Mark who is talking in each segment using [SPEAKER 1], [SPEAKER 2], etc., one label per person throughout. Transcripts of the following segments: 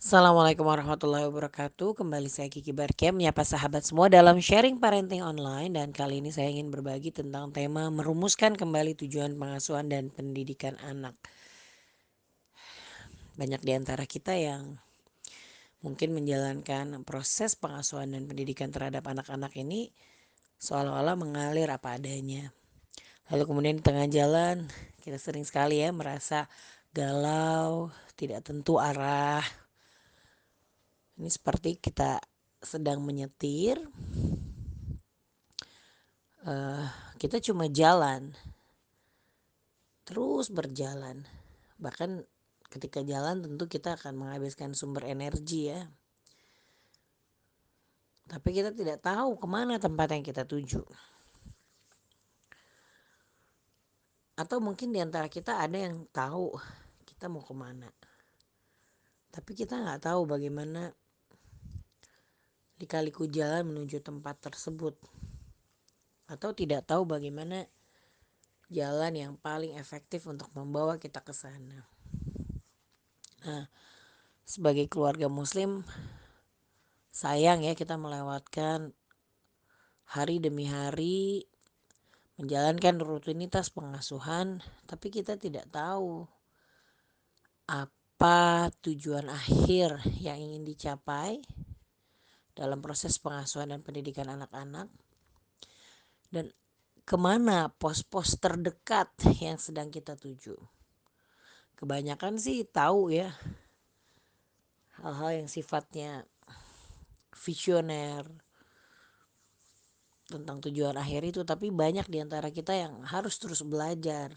[SPEAKER 1] Assalamualaikum warahmatullahi wabarakatuh. Kembali saya Kiki Barkem menyapa sahabat semua dalam sharing parenting online, dan kali ini saya ingin berbagi tentang tema merumuskan kembali tujuan pengasuhan dan pendidikan anak. Banyak di antara kita yang mungkin menjalankan proses pengasuhan dan pendidikan terhadap anak-anak ini seolah-olah mengalir apa adanya. Lalu kemudian di tengah jalan kita sering sekali ya merasa galau, tidak tentu arah. Ini seperti kita sedang menyetir, kita cuma jalan, terus berjalan. Bahkan ketika jalan tentu kita akan menghabiskan sumber energi ya. Tapi kita tidak tahu kemana tempat yang kita tuju. Atau mungkin di antara kita ada yang tahu kita mau kemana. Tapi kita nggak tahu bagaimana lika-liku jalan menuju tempat tersebut. Atau tidak tahu bagaimana jalan yang paling efektif untuk membawa kita ke sana. Nah, sebagai keluarga muslim, sayang ya kita melewatkan hari demi hari menjalankan rutinitas pengasuhan, tapi kita tidak tahu apa tujuan akhir yang ingin dicapai dalam proses pengasuhan dan pendidikan anak-anak, dan kemana pos-pos terdekat yang sedang kita tuju. Kebanyakan sih tahu ya hal-hal yang sifatnya visioner tentang tujuan akhir itu, tapi banyak di antara kita yang harus terus belajar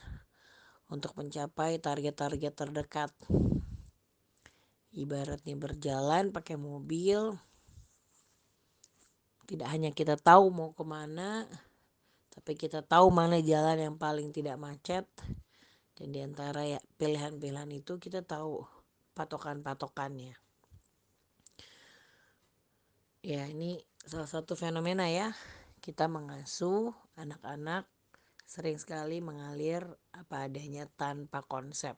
[SPEAKER 1] untuk mencapai target-target terdekat. Ibaratnya berjalan pakai mobil, tidak hanya kita tahu mau kemana, tapi kita tahu mana jalan yang paling tidak macet. Dan di antara ya pilihan-pilihan itu kita tahu patokan-patokannya. Ya, ini salah satu fenomena ya. Kita mengasuh anak-anak sering sekali mengalir apa adanya tanpa konsep.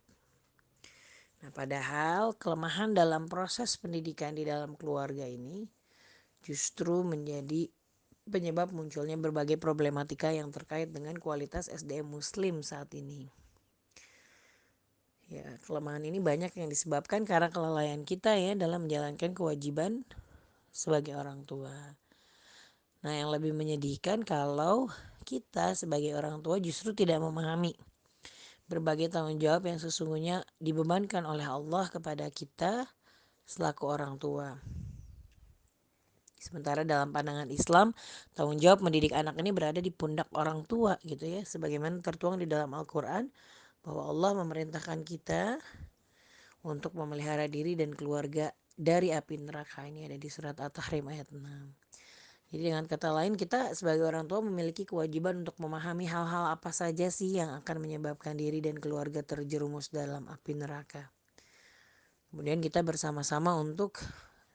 [SPEAKER 1] Nah, padahal kelemahan dalam proses pendidikan di dalam keluarga ini justru menjadi penyebab munculnya berbagai problematika yang terkait dengan kualitas SDM Muslim saat ini. Ya, kelemahan ini banyak yang disebabkan karena kelalaian kita ya dalam menjalankan kewajiban sebagai orang tua. Nah, yang lebih menyedihkan kalau kita sebagai orang tua justru tidak memahami berbagai tanggung jawab yang sesungguhnya dibebankan oleh Allah kepada kita selaku orang tua. Sementara dalam pandangan Islam, tanggung jawab mendidik anak ini berada di pundak orang tua gitu ya. Sebagaimana tertuang di dalam Al-Quran bahwa Allah memerintahkan kita untuk memelihara diri dan keluarga dari api neraka. Ini ada di surat At-Tahrim ayat 6. Jadi dengan kata lain, kita sebagai orang tua memiliki kewajiban untuk memahami hal-hal apa saja sih yang akan menyebabkan diri dan keluarga terjerumus dalam api neraka. Kemudian kita bersama-sama untuk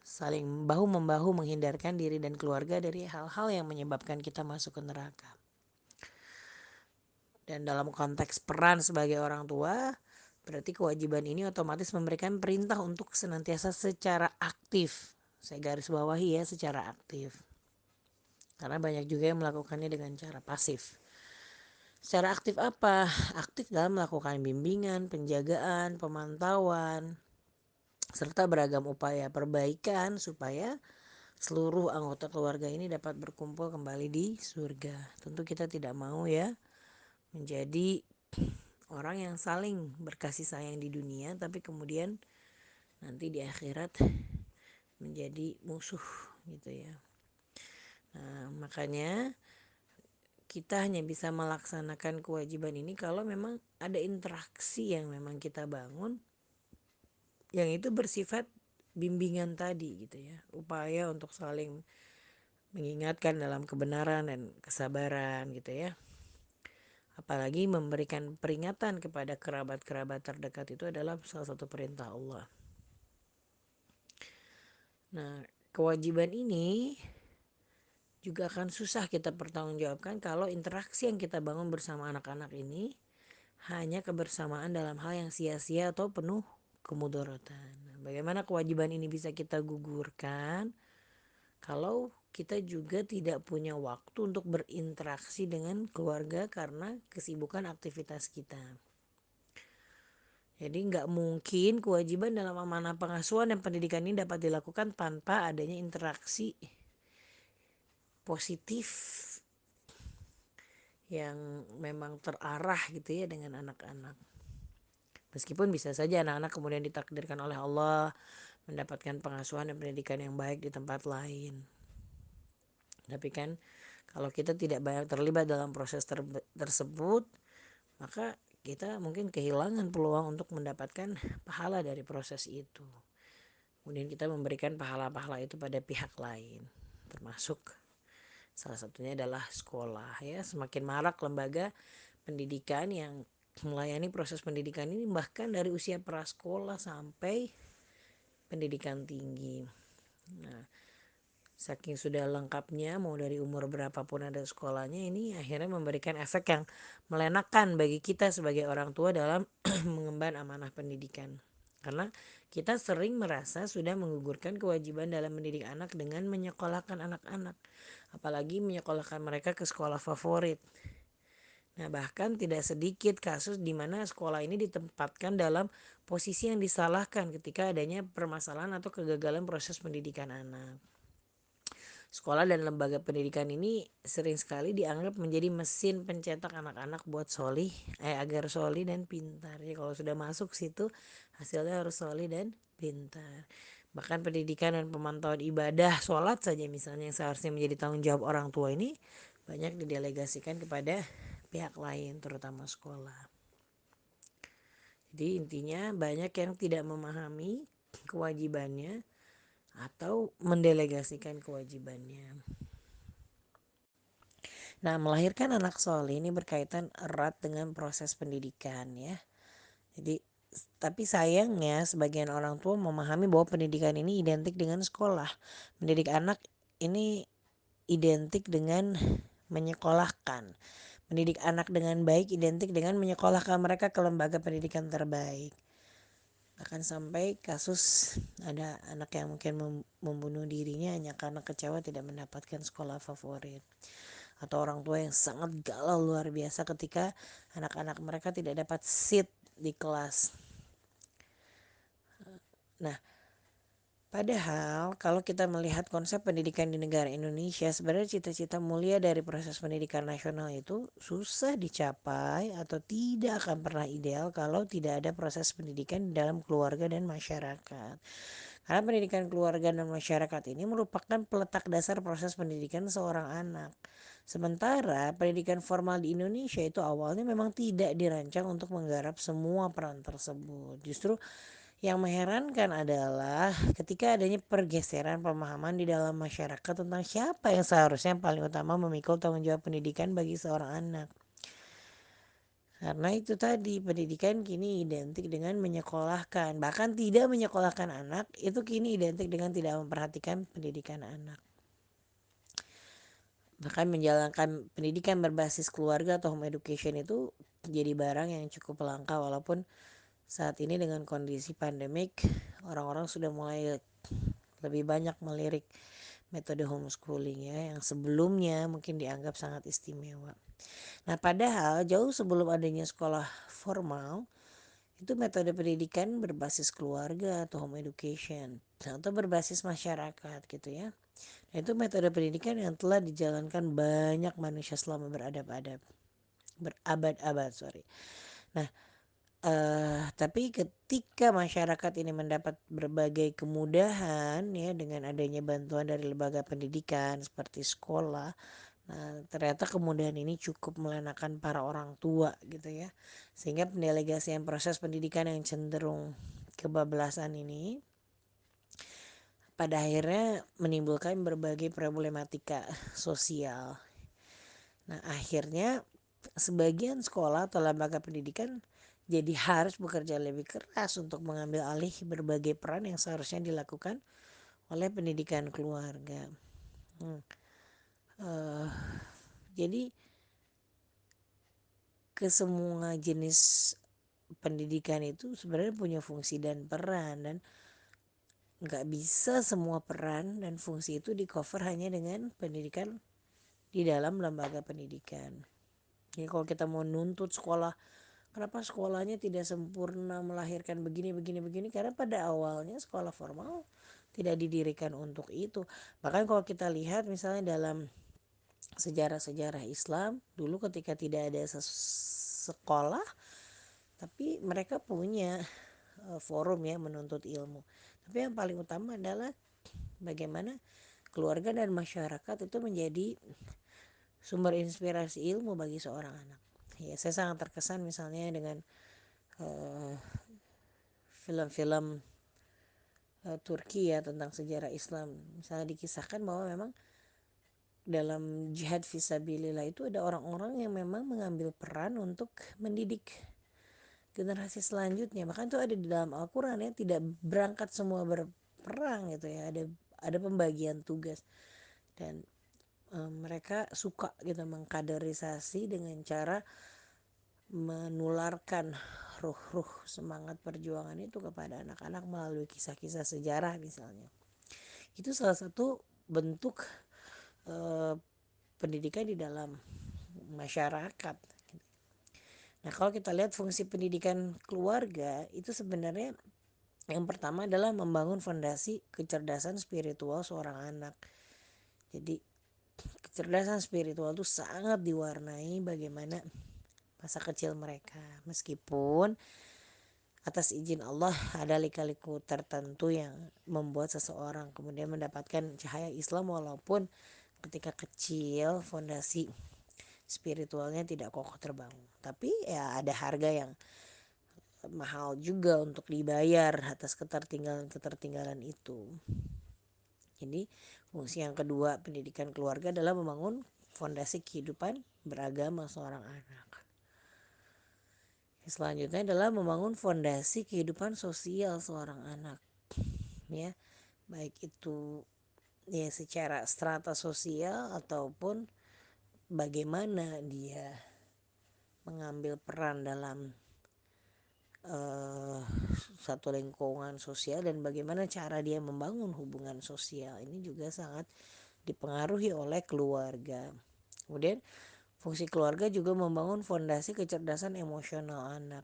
[SPEAKER 1] saling bahu-membahu menghindarkan diri dan keluarga dari hal-hal yang menyebabkan kita masuk ke neraka. Dan dalam konteks peran sebagai orang tua, berarti kewajiban ini otomatis memberikan perintah untuk senantiasa secara aktif. Saya garis bawahi ya, secara aktif. Karena banyak juga yang melakukannya dengan cara pasif. Secara aktif apa? Aktif dalam melakukan bimbingan, penjagaan, pemantauan, serta beragam upaya perbaikan supaya seluruh anggota keluarga ini dapat berkumpul kembali di surga. Tentu kita tidak mau ya menjadi orang yang saling berkasih sayang di dunia, tapi kemudian nanti di akhirat menjadi musuh gitu ya. Nah, makanya kita hanya bisa melaksanakan kewajiban ini kalau memang ada interaksi yang memang kita bangun, yang itu bersifat bimbingan tadi gitu ya, upaya untuk saling mengingatkan dalam kebenaran dan kesabaran gitu ya. Apalagi memberikan peringatan kepada kerabat-kerabat terdekat itu adalah salah satu perintah Allah. Nah, kewajiban ini juga akan susah kita pertanggungjawabkan kalau interaksi yang kita bangun bersama anak-anak ini hanya kebersamaan dalam hal yang sia-sia atau penuh kemudaratan. bagaimana kewajiban ini bisa kita gugurkan kalau kita juga tidak punya waktu untuk berinteraksi dengan keluarga karena kesibukan aktivitas kita. Jadi nggak mungkin kewajiban dalam amanah pengasuhan dan pendidikan ini dapat dilakukan tanpa adanya interaksi positif yang memang terarah gitu ya dengan anak-anak. Meskipun bisa saja anak-anak kemudian ditakdirkan oleh Allah mendapatkan pengasuhan dan pendidikan yang baik di tempat lain. Tapi kan kalau kita tidak banyak terlibat dalam proses tersebut, maka kita mungkin kehilangan peluang untuk mendapatkan pahala dari proses itu. Kemudian kita memberikan pahala-pahala itu pada pihak lain, termasuk salah satunya adalah sekolah ya. Semakin marak lembaga pendidikan yang melayani proses pendidikan ini bahkan dari usia prasekolah sampai pendidikan tinggi. Nah, saking sudah lengkapnya mau dari umur berapapun ada sekolahnya, ini akhirnya memberikan efek yang melenakan bagi kita sebagai orang tua dalam mengemban amanah pendidikan. Karena kita sering merasa sudah menggugurkan kewajiban dalam mendidik anak dengan menyekolahkan anak-anak, apalagi menyekolahkan mereka ke sekolah favorit. Nah, bahkan tidak sedikit kasus di mana sekolah ini ditempatkan dalam posisi yang disalahkan ketika adanya permasalahan atau kegagalan proses pendidikan anak. Sekolah dan lembaga pendidikan ini sering sekali dianggap menjadi mesin pencetak anak-anak buat agar solih dan pintar. Jadi kalau sudah masuk situ hasilnya harus solih dan pintar. Bahkan pendidikan dan pemantauan ibadah sholat saja misalnya yang seharusnya menjadi tanggung jawab orang tua ini banyak didelegasikan kepada pihak lain terutama sekolah. Jadi intinya banyak yang tidak memahami kewajibannya atau mendelegasikan kewajibannya. Nah, melahirkan anak soleh ini berkaitan erat dengan proses pendidikan ya. Jadi tapi sayangnya sebagian orang tua memahami bahwa pendidikan ini identik dengan sekolah. Mendidik anak ini identik dengan menyekolahkan. Mendidik anak dengan baik identik dengan menyekolahkan mereka ke lembaga pendidikan terbaik. Bahkan sampai kasus ada anak yang mungkin membunuh dirinya hanya karena kecewa tidak mendapatkan sekolah favorit. Atau orang tua yang sangat galau luar biasa ketika anak-anak mereka tidak dapat seat di kelas. Nah, padahal kalau kita melihat konsep pendidikan di negara Indonesia, sebenarnya cita-cita mulia dari proses pendidikan nasional itu susah dicapai atau tidak akan pernah ideal kalau tidak ada proses pendidikan di dalam keluarga dan masyarakat. Karena pendidikan keluarga dan masyarakat ini merupakan peletak dasar proses pendidikan seorang anak. Sementara pendidikan formal di Indonesia itu awalnya memang tidak dirancang untuk menggarap semua peran tersebut. Justru yang mengherankan adalah ketika adanya pergeseran pemahaman di dalam masyarakat tentang siapa yang seharusnya paling utama memikul tanggung jawab pendidikan bagi seorang anak. Karena itu tadi pendidikan kini identik dengan menyekolahkan, bahkan tidak menyekolahkan anak itu kini identik dengan tidak memperhatikan pendidikan anak. Bahkan menjalankan pendidikan berbasis keluarga atau home education itu jadi barang yang cukup langka walaupun saat ini dengan kondisi pandemik orang-orang sudah mulai lebih banyak melirik metode homeschooling ya yang sebelumnya mungkin dianggap sangat istimewa. Nah, padahal jauh sebelum adanya sekolah formal itu metode pendidikan berbasis keluarga atau home education atau berbasis masyarakat gitu ya. Nah, itu metode pendidikan yang telah dijalankan banyak manusia selama berabad-abad. Nah, tapi ketika masyarakat ini mendapat berbagai kemudahan ya dengan adanya bantuan dari lembaga pendidikan seperti sekolah, nah ternyata kemudahan ini cukup melenakan para orang tua gitu ya, sehingga pendelegasian proses pendidikan yang cenderung kebablasan ini pada akhirnya menimbulkan berbagai problematika sosial. Nah, akhirnya sebagian sekolah atau lembaga pendidikan jadi harus bekerja lebih keras untuk mengambil alih berbagai peran yang seharusnya dilakukan oleh pendidikan keluarga. Hmm. Jadi ke semua jenis pendidikan itu sebenarnya punya fungsi dan peran dan nggak bisa semua peran dan fungsi itu di cover hanya dengan pendidikan di dalam lembaga pendidikan. Jadi kalau kita mau nuntut sekolah, kenapa sekolahnya tidak sempurna melahirkan begini begini begini, karena pada awalnya sekolah formal tidak didirikan untuk itu. Bahkan kalau kita lihat misalnya dalam sejarah-sejarah Islam dulu ketika tidak ada sekolah, tapi mereka punya forum ya menuntut ilmu. Tapi yang paling utama adalah bagaimana keluarga dan masyarakat itu menjadi sumber inspirasi ilmu bagi seorang anak. Ya, saya sangat terkesan misalnya dengan uh, film-film Turki ya tentang sejarah Islam. Misalnya dikisahkan bahwa memang dalam jihad fisabilillah itu ada orang-orang yang memang mengambil peran untuk mendidik generasi selanjutnya. Bahkan itu ada di dalam Al-Quran ya, tidak berangkat semua berperang gitu ya, ada pembagian tugas. Dan mereka suka gitu mengkaderisasi dengan cara menularkan ruh-ruh semangat perjuangan itu kepada anak-anak melalui kisah-kisah sejarah misalnya. Itu salah satu bentuk eh, pendidikan di dalam masyarakat. Nah, kalau kita lihat fungsi pendidikan keluarga itu sebenarnya yang pertama adalah membangun fondasi kecerdasan spiritual seorang anak. Jadi kecerdasan spiritual itu sangat diwarnai bagaimana masa kecil mereka. Meskipun atas izin Allah ada lika-liku tertentu yang membuat seseorang kemudian mendapatkan cahaya Islam, walaupun ketika kecil fondasi spiritualnya tidak kokoh terbangun. Tapi ya ada harga yang mahal juga untuk dibayar atas ketertinggalan itu. Jadi fungsi yang kedua pendidikan keluarga adalah membangun fondasi kehidupan beragama seorang anak. Selanjutnya adalah membangun fondasi kehidupan sosial seorang anak, ya, baik itu ya secara strata sosial ataupun bagaimana dia mengambil peran dalam satu lingkungan sosial dan bagaimana cara dia membangun hubungan sosial. Ini juga sangat dipengaruhi oleh keluarga. Kemudian fungsi keluarga juga membangun fondasi kecerdasan emosional anak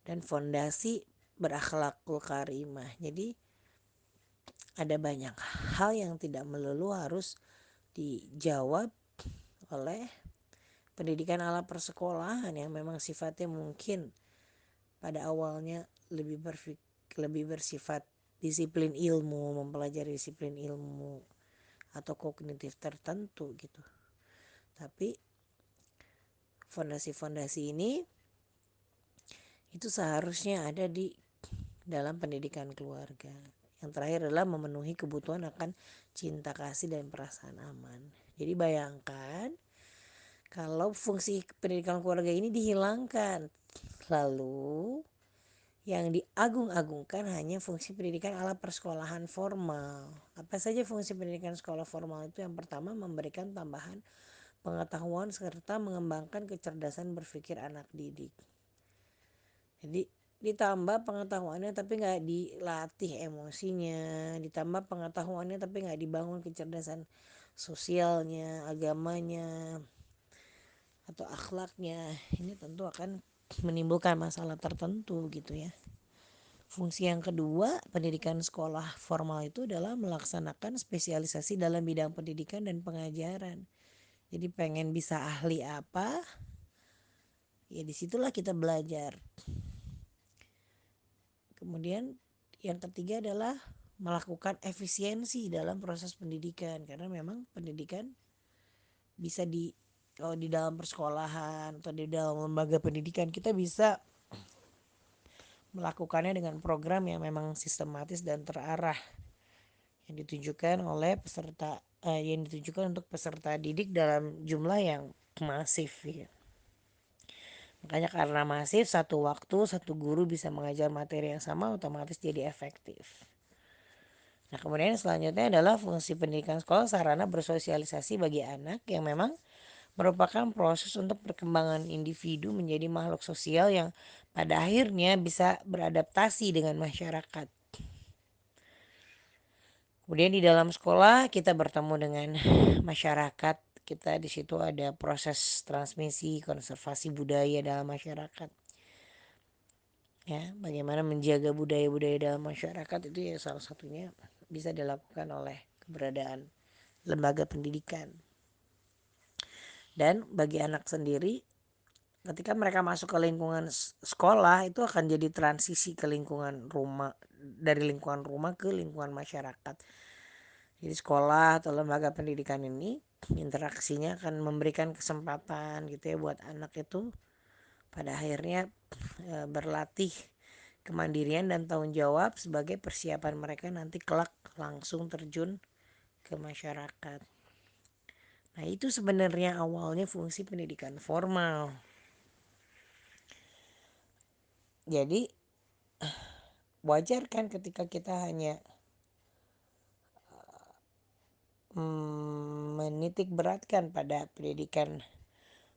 [SPEAKER 1] dan fondasi berakhlakul karimah. Jadi ada banyak hal yang tidak melulu harus dijawab oleh pendidikan ala persekolahan yang memang sifatnya mungkin pada awalnya lebih bersifat disiplin ilmu, mempelajari disiplin ilmu atau kognitif tertentu gitu. Tapi fondasi-fondasi ini itu seharusnya ada di dalam pendidikan keluarga. Yang terakhir adalah memenuhi kebutuhan akan cinta kasih dan perasaan aman. Jadi bayangkan kalau fungsi pendidikan keluarga ini dihilangkan, lalu yang diagung-agungkan hanya fungsi pendidikan ala persekolahan formal. Apa saja fungsi pendidikan sekolah formal itu? Yang pertama, memberikan tambahan pengetahuan serta mengembangkan kecerdasan berpikir anak didik. Jadi ditambah pengetahuannya tapi nggak dilatih emosinya, ditambah pengetahuannya tapi nggak dibangun kecerdasan sosialnya, agamanya, atau akhlaknya. Ini tentu akan menimbulkan masalah tertentu gitu ya. Fungsi yang kedua pendidikan sekolah formal itu adalah melaksanakan spesialisasi dalam bidang pendidikan dan pengajaran. Jadi pengen bisa ahli apa, ya disitulah kita belajar. Kemudian yang ketiga adalah melakukan efisiensi dalam proses pendidikan, karena memang pendidikan bisa kalau di dalam persekolahan atau di dalam lembaga pendidikan kita bisa melakukannya dengan program yang memang sistematis dan terarah yang ditunjukkan oleh yang ditunjukkan untuk peserta didik dalam jumlah yang masif ya. Makanya karena masif, satu waktu satu guru bisa mengajar materi yang sama, otomatis jadi efektif. Nah, kemudian selanjutnya adalah fungsi pendidikan sekolah sarana bersosialisasi bagi anak yang memang merupakan proses untuk perkembangan individu menjadi makhluk sosial yang pada akhirnya bisa beradaptasi dengan masyarakat. Kemudian di dalam sekolah kita bertemu dengan masyarakat. Kita di situ ada proses transmisi konservasi budaya dalam masyarakat. Ya, bagaimana menjaga budaya-budaya dalam masyarakat itu ya salah satunya bisa dilakukan oleh keberadaan lembaga pendidikan. Dan bagi anak sendiri, ketika mereka masuk ke lingkungan sekolah itu akan jadi transisi ke lingkungan rumah, dari lingkungan rumah ke lingkungan masyarakat. Jadi sekolah atau lembaga pendidikan ini interaksinya akan memberikan kesempatan gitu ya buat anak itu pada akhirnya berlatih kemandirian dan tanggung jawab sebagai persiapan mereka nanti kelak langsung terjun ke masyarakat. Nah, itu sebenarnya awalnya fungsi pendidikan formal. Jadi wajar kan ketika kita hanya menitik beratkan pada pendidikan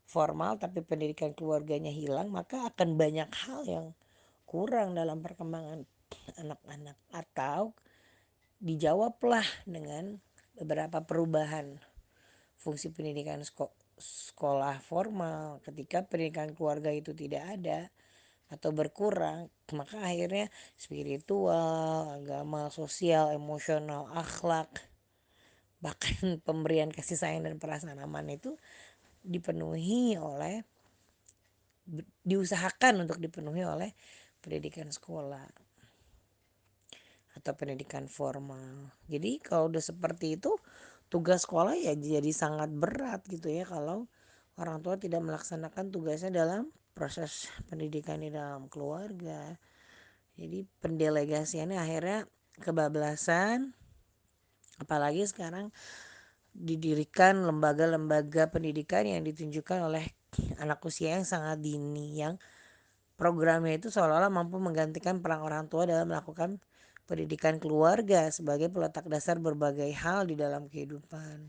[SPEAKER 1] formal tapi pendidikan keluarganya hilang, maka akan banyak hal yang kurang dalam perkembangan anak-anak, atau dijawablah dengan beberapa perubahan fungsi pendidikan sekolah formal. Ketika pendidikan keluarga itu tidak ada atau berkurang, maka akhirnya spiritual, agama, sosial, emosional, akhlak, bahkan pemberian kasih sayang dan perasaan aman itu dipenuhi oleh diusahakan untuk dipenuhi oleh pendidikan sekolah atau pendidikan formal. Jadi kalau udah seperti itu, tugas sekolah ya jadi sangat berat gitu ya kalau orang tua tidak melaksanakan tugasnya dalam proses pendidikan di dalam keluarga. Jadi pendelegasiannya akhirnya kebablasan, apalagi sekarang didirikan lembaga-lembaga pendidikan yang ditunjukkan oleh anak usia yang sangat dini, yang programnya itu seolah-olah mampu menggantikan peran orang tua dalam melakukan pendidikan keluarga sebagai peletak dasar berbagai hal di dalam kehidupan.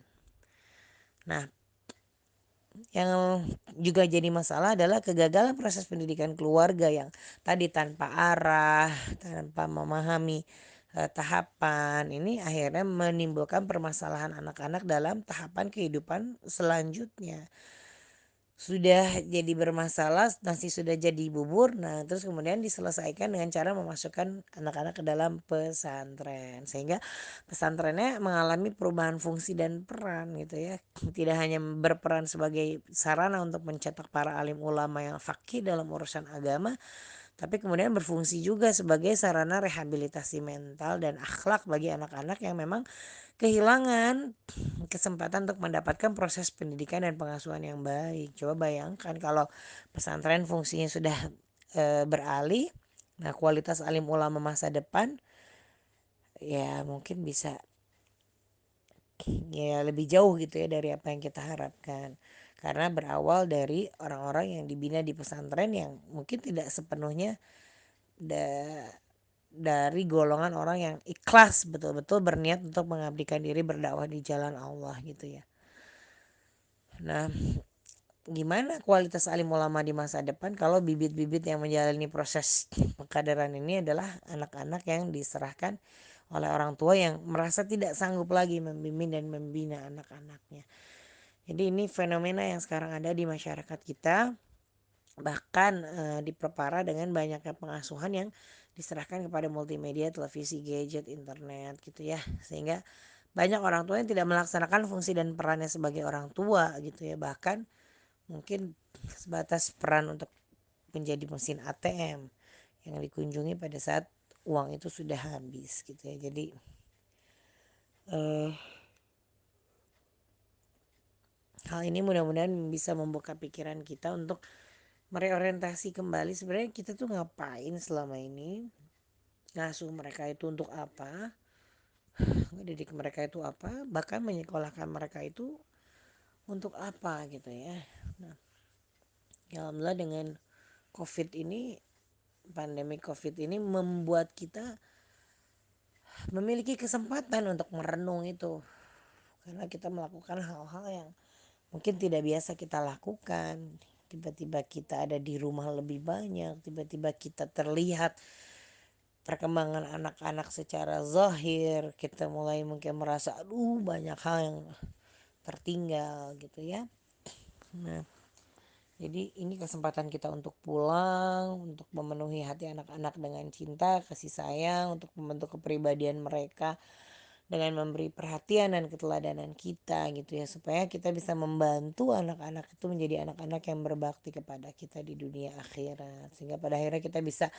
[SPEAKER 1] Nah, yang juga jadi masalah adalah kegagalan proses pendidikan keluarga yang tadi tanpa arah, tanpa memahami tahapan. Ini akhirnya menimbulkan permasalahan anak-anak dalam tahapan kehidupan selanjutnya. Sudah jadi bermasalah, nasi sudah jadi bubur, nah terus kemudian diselesaikan dengan cara memasukkan anak-anak ke dalam pesantren, sehingga pesantrennya mengalami perubahan fungsi dan peran gitu ya. Tidak hanya berperan sebagai sarana untuk mencetak para alim ulama yang faqih dalam urusan agama, tapi kemudian berfungsi juga sebagai sarana rehabilitasi mental dan akhlak bagi anak-anak yang memang kehilangan kesempatan untuk mendapatkan proses pendidikan dan pengasuhan yang baik. Coba bayangkan kalau pesantren fungsinya sudah beralih, nah kualitas alim ulama masa depan ya mungkin bisa ya lebih jauh gitu ya dari apa yang kita harapkan. Karena berawal dari orang-orang yang dibina di pesantren yang mungkin tidak sepenuhnya dari golongan orang yang ikhlas betul-betul berniat untuk mengabdikan diri berdakwah di jalan Allah gitu ya. Nah, gimana kualitas alim ulama di masa depan kalau bibit-bibit yang menjalani proses pengkaderan ini adalah anak-anak yang diserahkan oleh orang tua yang merasa tidak sanggup lagi membimbing dan membina anak-anaknya. Jadi ini fenomena yang sekarang ada di masyarakat kita, bahkan diperparah dengan banyaknya pengasuhan yang diserahkan kepada multimedia, televisi, gadget, internet gitu ya. Sehingga banyak orang tua yang tidak melaksanakan fungsi dan perannya sebagai orang tua gitu ya. Bahkan mungkin sebatas peran untuk menjadi mesin ATM yang dikunjungi pada saat uang itu sudah habis gitu ya. Jadi hal ini mudah-mudahan bisa membuka pikiran kita untuk mereorientasi kembali sebenarnya kita tuh ngapain selama ini, ngasuh mereka itu untuk apa, ngedidik mereka itu apa, bahkan menyekolahkan mereka itu untuk apa gitu ya. Nah, ya alhamdulillah dengan COVID ini, pandemi COVID ini membuat kita memiliki kesempatan untuk merenung itu, karena kita melakukan hal-hal yang mungkin tidak biasa kita lakukan. Tiba-tiba kita ada di rumah lebih banyak, tiba-tiba kita terlihat perkembangan anak-anak secara zahir, kita mulai mungkin merasa aduh banyak hal yang tertinggal gitu ya. Nah, jadi ini kesempatan kita untuk pulang, untuk memenuhi hati anak-anak dengan cinta, kasih sayang, untuk membentuk kepribadian mereka dengan memberi perhatian dan keteladanan kita gitu ya, supaya kita bisa membantu anak-anak itu menjadi anak-anak yang berbakti kepada kita di dunia akhirat, sehingga pada akhirnya kita bisa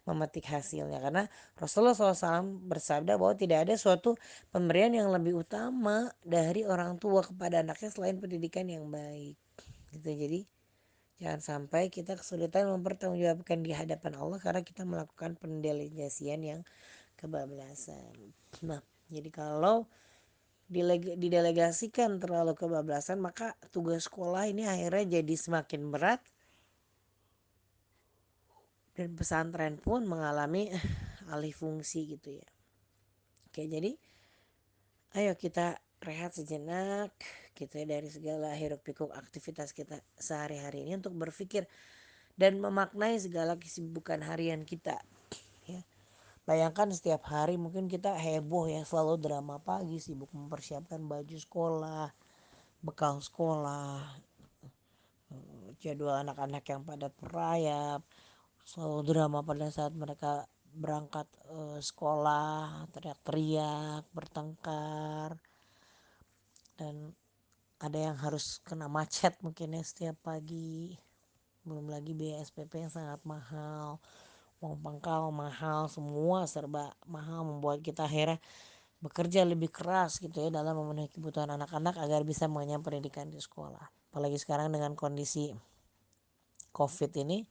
[SPEAKER 1] memetik hasilnya. Karena Rasulullah SAW bersabda bahwa tidak ada suatu pemberian yang lebih utama dari orang tua kepada anaknya selain pendidikan yang baik gitu. Jadi jangan sampai kita kesulitan mempertanggungjawabkan di hadapan Allah karena kita melakukan pendelegasian yang kebablasan. Nah, jadi kalau didelegasikan terlalu kebablasan, maka tugas sekolah ini akhirnya jadi semakin berat dan pesantren pun mengalami alih fungsi gitu ya. Oke, jadi ayo kita rehat sejenak gitu ya dari segala hiruk pikuk aktivitas kita sehari-hari ini untuk berpikir dan memaknai segala kesibukan harian kita ya. Bayangkan setiap hari mungkin kita heboh ya, selalu drama pagi, sibuk mempersiapkan baju sekolah, bekal sekolah, jadwal anak-anak yang padat merayap, selalu drama pada saat mereka berangkat sekolah, teriak-teriak, bertengkar, dan ada yang harus kena macet mungkin ya setiap pagi. Belum lagi biaya SPP yang sangat mahal, uang pangkal mahal, semua serba mahal, membuat kita akhirnya bekerja lebih keras gitu ya dalam memenuhi kebutuhan anak-anak agar bisa mengenyam pendidikan di sekolah. Apalagi sekarang dengan kondisi COVID ini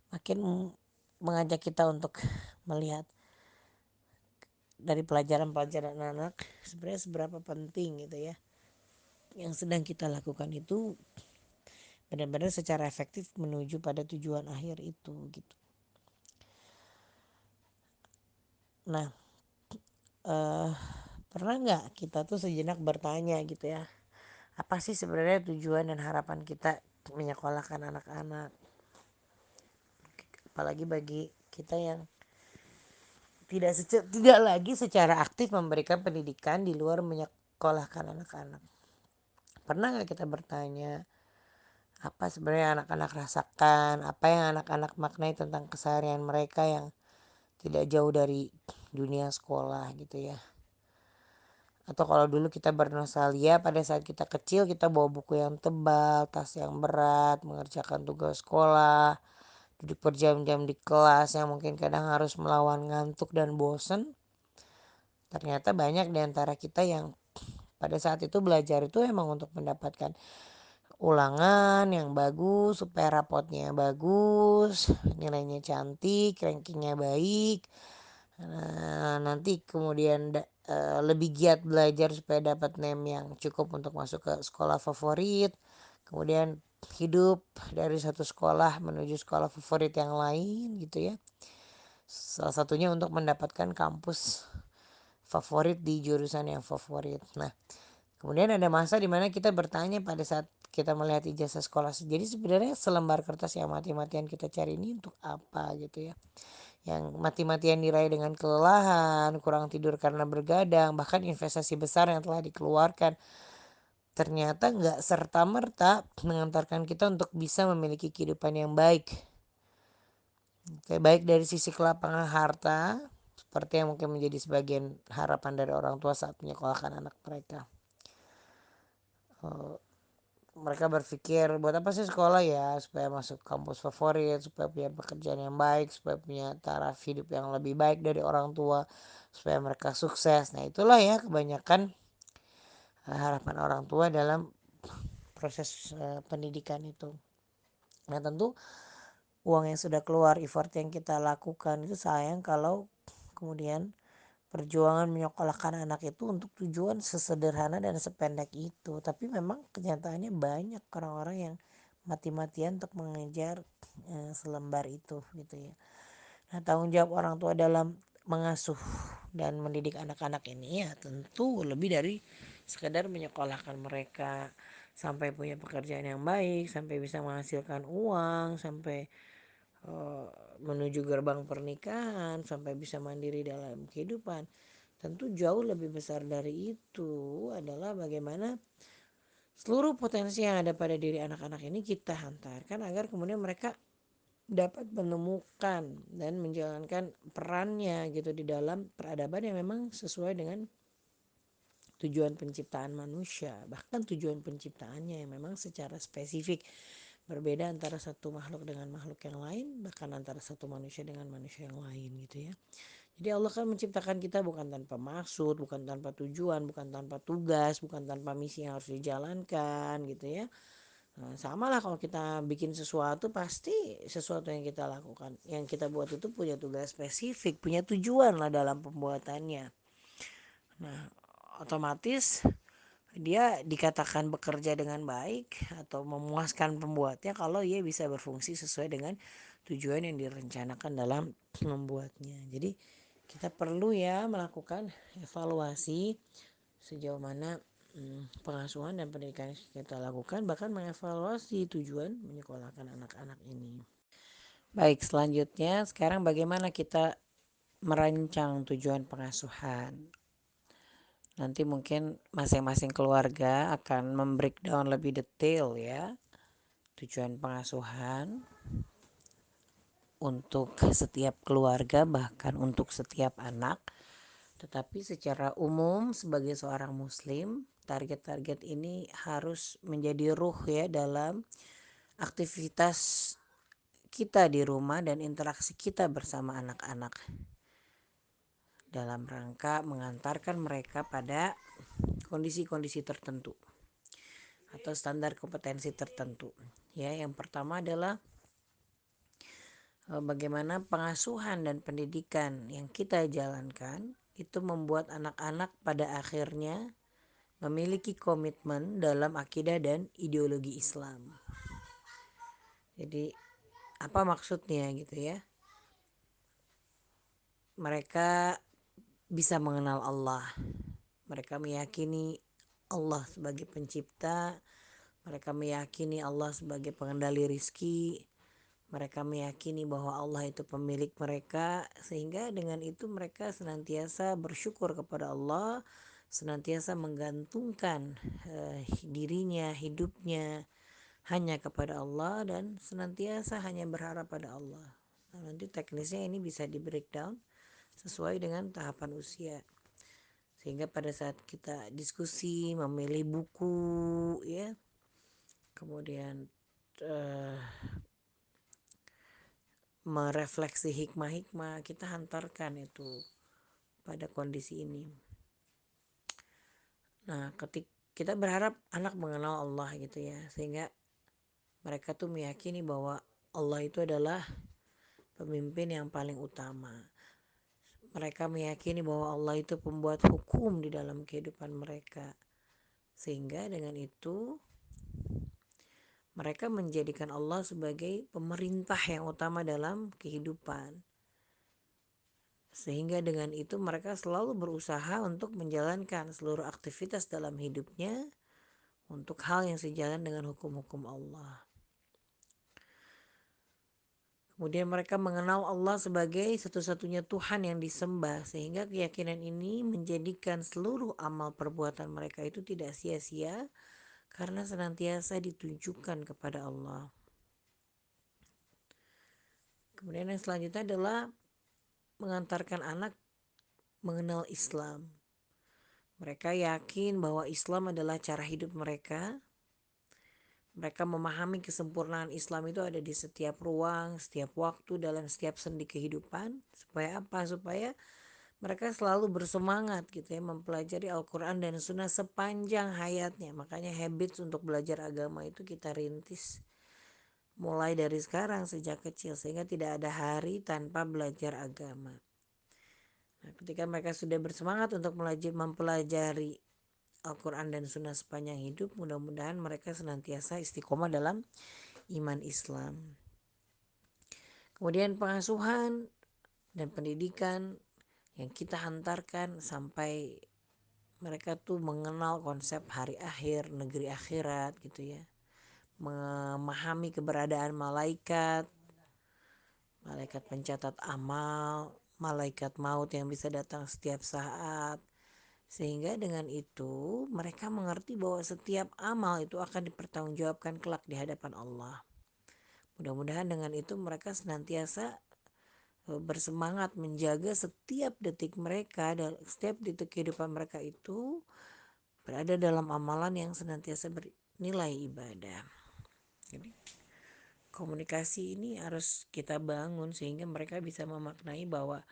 [SPEAKER 1] makin mengajak kita untuk melihat dari pelajaran-pelajaran anak sebenarnya seberapa penting gitu ya yang sedang kita lakukan itu benar-benar secara efektif menuju pada tujuan akhir itu gitu. Nah, pernah nggak kita tuh sejenak bertanya gitu ya, apa sih sebenarnya tujuan dan harapan kita menyekolahkan anak-anak, apalagi bagi kita yang tidak lagi secara aktif memberikan pendidikan di luar menyekolahkan anak-anak. Pernah nggak kita bertanya apa sebenarnya anak-anak rasakan, apa yang anak-anak maknai tentang keseharian mereka yang tidak jauh dari dunia sekolah gitu ya. Atau kalau dulu kita bernostalgia pada saat kita kecil, kita bawa buku yang tebal, tas yang berat, mengerjakan tugas sekolah, duduk berjam-jam di kelas yang mungkin kadang harus melawan ngantuk dan bosen. Ternyata banyak di antara kita yang pada saat itu belajar itu emang untuk mendapatkan ulangan yang bagus, supaya rapotnya bagus, nilainya cantik, rankingnya baik. Nanti kemudian lebih giat belajar supaya dapat name yang cukup untuk masuk ke sekolah favorit. Kemudian hidup dari satu sekolah menuju sekolah favorit yang lain gitu ya. Salah satunya untuk mendapatkan kampus favorit di jurusan yang favorit. Nah, kemudian ada masa dimana kita bertanya pada saat kita melihat ijazah sekolah. Jadi sebenarnya selembar kertas yang mati-matian kita cari ini untuk apa gitu ya. Yang mati-matian diraih dengan kelelahan, kurang tidur karena bergadang, bahkan investasi besar yang telah dikeluarkan ternyata nggak serta-merta mengantarkan kita untuk bisa memiliki kehidupan yang baik. Baik dari sisi kelapangan harta, seperti yang mungkin menjadi sebagian harapan dari orang tua saat menyekolahkan anak mereka. Mereka berpikir buat apa sih sekolah ya, supaya masuk kampus favorit, supaya punya pekerjaan yang baik, supaya punya taraf hidup yang lebih baik dari orang tua, supaya mereka sukses. Nah itulah ya kebanyakan harapan orang tua dalam proses pendidikan itu. Nah tentu uang yang sudah keluar, effort yang kita lakukan itu sayang kalau kemudian perjuangan menyekolahkan anak itu untuk tujuan sesederhana dan sependek itu. Tapi memang kenyataannya banyak orang-orang yang mati-matian untuk mengejar selembar itu gitu ya. Nah tanggung jawab orang tua dalam mengasuh dan mendidik anak-anak ini ya tentu lebih dari sekedar menyekolahkan mereka sampai punya pekerjaan yang baik, sampai bisa menghasilkan uang, sampai eh, menuju gerbang pernikahan sampai bisa mandiri dalam kehidupan. Tentu jauh lebih besar dari itu adalah bagaimana seluruh potensi yang ada pada diri anak-anak ini kita hantarkan agar kemudian mereka dapat menemukan dan menjalankan perannya gitu di dalam peradaban yang memang sesuai dengan tujuan penciptaan manusia, bahkan tujuan penciptaannya yang memang secara spesifik berbeda antara satu makhluk dengan makhluk yang lain, bahkan antara satu manusia dengan manusia yang lain gitu ya. Jadi Allah kan menciptakan kita bukan tanpa maksud, bukan tanpa tujuan, bukan tanpa tugas, bukan tanpa misi yang harus dijalankan gitu ya. Nah, sama lah kalau kita bikin sesuatu, pasti sesuatu yang kita lakukan, yang kita buat itu punya tugas spesifik, punya tujuan lah dalam pembuatannya. Nah, otomatis dia dikatakan bekerja dengan baik atau memuaskan pembuatnya kalau ia bisa berfungsi sesuai dengan tujuan yang direncanakan dalam membuatnya. Jadi kita perlu ya melakukan evaluasi sejauh mana pengasuhan dan pendidikan yang kita lakukan, bahkan mengevaluasi tujuan menyekolahkan anak-anak ini. Baik, selanjutnya sekarang bagaimana kita merancang tujuan pengasuhan. Nanti mungkin masing-masing keluarga akan membreakdown lebih detail ya tujuan pengasuhan untuk setiap keluarga, bahkan untuk setiap anak. Tetapi secara umum sebagai seorang muslim, target-target ini harus menjadi ruh ya dalam aktivitas kita di rumah dan interaksi kita bersama anak-anak dalam rangka mengantarkan mereka pada kondisi-kondisi tertentu atau standar kompetensi tertentu. Ya, yang pertama adalah bagaimana pengasuhan dan pendidikan yang kita jalankan itu membuat anak-anak pada akhirnya memiliki komitmen dalam akidah dan ideologi Islam. Jadi apa maksudnya gitu ya? Mereka bisa mengenal Allah. Mereka meyakini Allah sebagai pencipta. Mereka meyakini Allah sebagai pengendali rizki. Mereka meyakini bahwa Allah itu pemilik mereka, sehingga dengan itu mereka senantiasa bersyukur kepada Allah, senantiasa menggantungkan dirinya, hidupnya hanya kepada Allah, dan senantiasa hanya berharap pada Allah. Nah, nanti teknisnya ini bisa di breakdown sesuai dengan tahapan usia, sehingga pada saat kita diskusi memilih buku ya, kemudian merefleksi hikmah-hikmah, kita hantarkan itu pada kondisi ini. Nah, ketika kita berharap anak mengenal Allah gitu ya, sehingga mereka tuh meyakini bahwa Allah itu adalah pemimpin yang paling utama. Mereka meyakini bahwa Allah itu pembuat hukum di dalam kehidupan mereka, sehingga dengan itu mereka menjadikan Allah sebagai pemerintah yang utama dalam kehidupan. Sehingga dengan itu mereka selalu berusaha untuk menjalankan seluruh aktivitas dalam hidupnya untuk hal yang sejalan dengan hukum-hukum Allah. Kemudian mereka mengenal Allah sebagai satu-satunya Tuhan yang disembah, sehingga keyakinan ini menjadikan seluruh amal perbuatan mereka itu tidak sia-sia karena senantiasa ditujukan kepada Allah. Kemudian yang selanjutnya adalah mengantarkan anak mengenal Islam. Mereka yakin bahwa Islam adalah cara hidup mereka. Mereka memahami kesempurnaan Islam itu ada di setiap ruang, setiap waktu, dalam setiap sendi kehidupan. Supaya apa? Supaya mereka selalu bersemangat gitu ya mempelajari Al-Quran dan Sunnah sepanjang hayatnya. Makanya habits untuk belajar agama itu kita rintis mulai dari sekarang sejak kecil, sehingga tidak ada hari tanpa belajar agama. Nah, ketika mereka sudah bersemangat untuk mempelajari Al-Quran dan Sunnah sepanjang hidup, mudah-mudahan mereka senantiasa istiqomah dalam iman Islam. Kemudian pengasuhan dan pendidikan yang kita hantarkan sampai mereka tuh mengenal konsep hari akhir, negeri akhirat gitu ya, memahami keberadaan malaikat, malaikat pencatat amal, malaikat maut yang bisa datang setiap saat. Sehingga dengan itu mereka mengerti bahwa setiap amal itu akan dipertanggungjawabkan kelak di hadapan Allah. Mudah-mudahan dengan itu mereka senantiasa bersemangat menjaga setiap detik mereka, dan setiap detik kehidupan mereka itu berada dalam amalan yang senantiasa bernilai ibadah. Jadi komunikasi ini harus kita bangun sehingga mereka bisa memaknai bahwa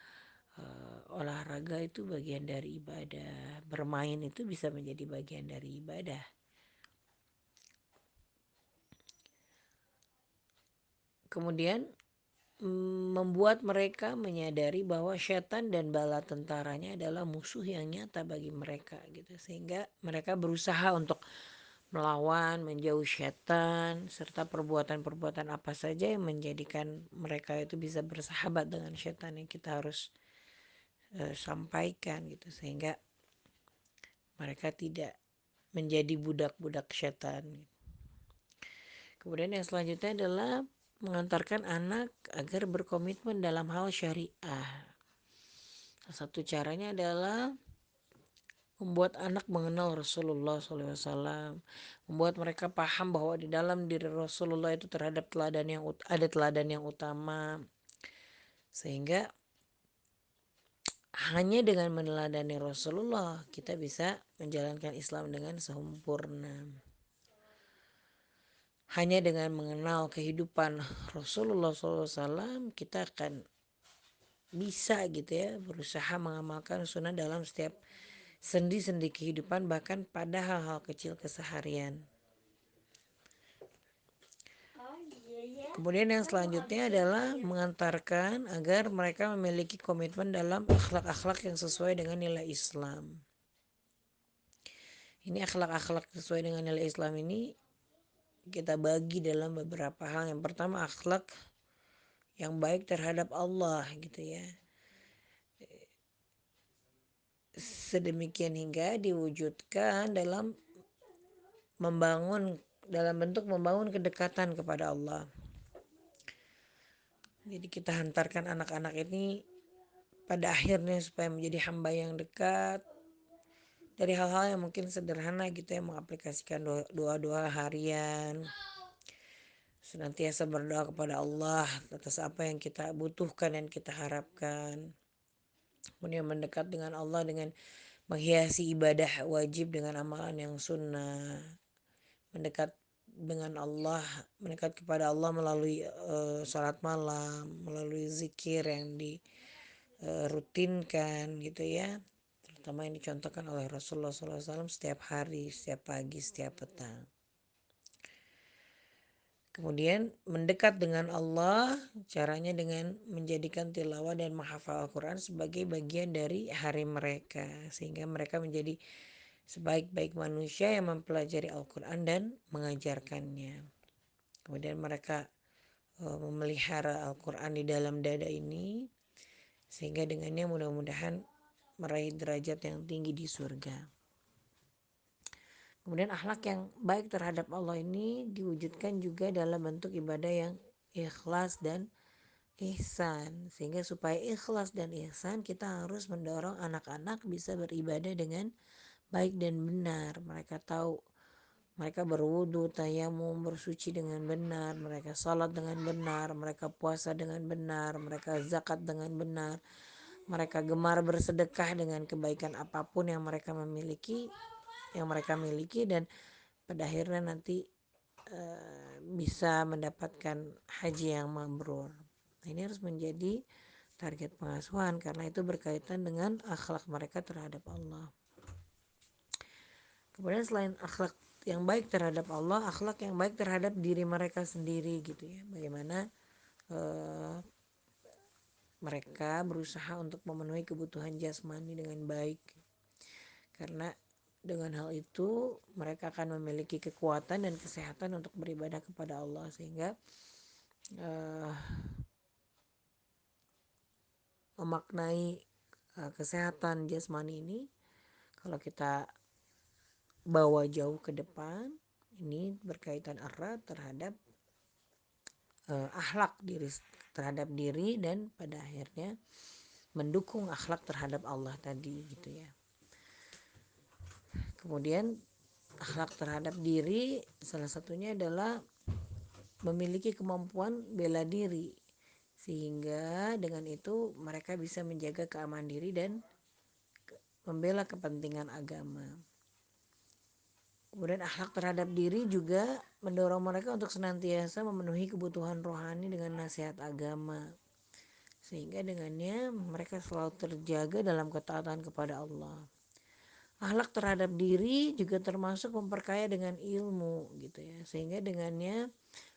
[SPEAKER 1] olahraga itu bagian dari ibadah, bermain itu bisa menjadi bagian dari ibadah. Kemudian membuat mereka menyadari bahwa setan dan bala tentaranya adalah musuh yang nyata bagi mereka gitu, sehingga mereka berusaha untuk melawan, menjauh setan serta perbuatan-perbuatan apa saja yang menjadikan mereka itu bisa bersahabat dengan setan yang kita harus sampaikan gitu, sehingga mereka tidak menjadi budak-budak setan. Kemudian yang selanjutnya adalah mengantarkan anak agar berkomitmen dalam hal syariah. Salah satu caranya adalah membuat anak mengenal Rasulullah SAW, membuat mereka paham bahwa di dalam diri Rasulullah itu terhadap ada teladan yang utama, sehingga hanya dengan meneladani Rasulullah kita bisa menjalankan Islam dengan sempurna. Hanya dengan mengenal kehidupan Rasulullah SAW kita akan bisa gitu ya berusaha mengamalkan sunnah dalam setiap sendi-sendi kehidupan, bahkan pada hal-hal kecil keseharian. Kemudian yang selanjutnya adalah mengantarkan agar mereka memiliki komitmen dalam akhlak-akhlak yang sesuai dengan nilai Islam. Ini akhlak-akhlak sesuai dengan nilai Islam ini kita bagi dalam beberapa hal. Yang pertama akhlak yang baik terhadap Allah gitu ya. Sedemikian hingga diwujudkan dalam bentuk membangun kedekatan kepada Allah. Jadi kita hantarkan anak-anak ini pada akhirnya supaya menjadi hamba yang dekat dari hal-hal yang mungkin sederhana gitu ya, mengaplikasikan doa-doa harian, senantiasa berdoa kepada Allah atas apa yang kita butuhkan dan kita harapkan. Kemudian mendekat dengan Allah dengan menghiasi ibadah wajib dengan amalan yang sunnah, mendekat dengan Allah, mendekat kepada Allah melalui salat malam, melalui zikir yang dirutinkan gitu ya, terutama yang dicontohkan oleh Rasulullah SAW setiap hari, setiap pagi, setiap petang. Kemudian mendekat dengan Allah caranya dengan menjadikan tilawah dan menghafal Al-Quran sebagai bagian dari hari mereka, sehingga mereka menjadi sebaik-baik manusia yang mempelajari Al-Quran dan mengajarkannya. Kemudian mereka memelihara Al-Quran di dalam dada ini, sehingga dengannya mudah-mudahan meraih derajat yang tinggi di surga. Kemudian akhlak yang baik terhadap Allah ini diwujudkan juga dalam bentuk ibadah yang ikhlas dan ihsan. Sehingga supaya ikhlas dan ihsan kita harus mendorong anak-anak bisa beribadah dengan baik dan benar. Mereka tahu, mereka berwudu, tayamum, bersuci dengan benar, mereka salat dengan benar, mereka puasa dengan benar, mereka zakat dengan benar, mereka gemar bersedekah dengan kebaikan apapun yang mereka miliki, dan pada akhirnya nanti bisa mendapatkan haji yang mabrur. Ini harus menjadi target pengasuhan karena itu berkaitan dengan akhlak mereka terhadap Allah. Kemudian selain akhlak yang baik terhadap Allah, akhlak yang baik terhadap diri mereka sendiri gitu ya. Bagaimana mereka berusaha untuk memenuhi kebutuhan jasmani dengan baik. Karena dengan hal itu mereka akan memiliki kekuatan dan kesehatan untuk beribadah kepada Allah, sehingga memaknai kesehatan jasmani ini kalau kita bawa jauh ke depan, ini berkaitan erat terhadap akhlak diri terhadap diri dan pada akhirnya mendukung akhlak terhadap Allah tadi gitu ya. Kemudian akhlak terhadap diri salah satunya adalah memiliki kemampuan bela diri, sehingga dengan itu mereka bisa menjaga keamanan diri dan membela kepentingan agama. Kemudian akhlak terhadap diri juga mendorong mereka untuk senantiasa memenuhi kebutuhan rohani dengan nasihat agama, sehingga dengannya mereka selalu terjaga dalam ketaatan kepada Allah. Akhlak terhadap diri juga termasuk memperkaya dengan ilmu gitu ya, sehingga dengannya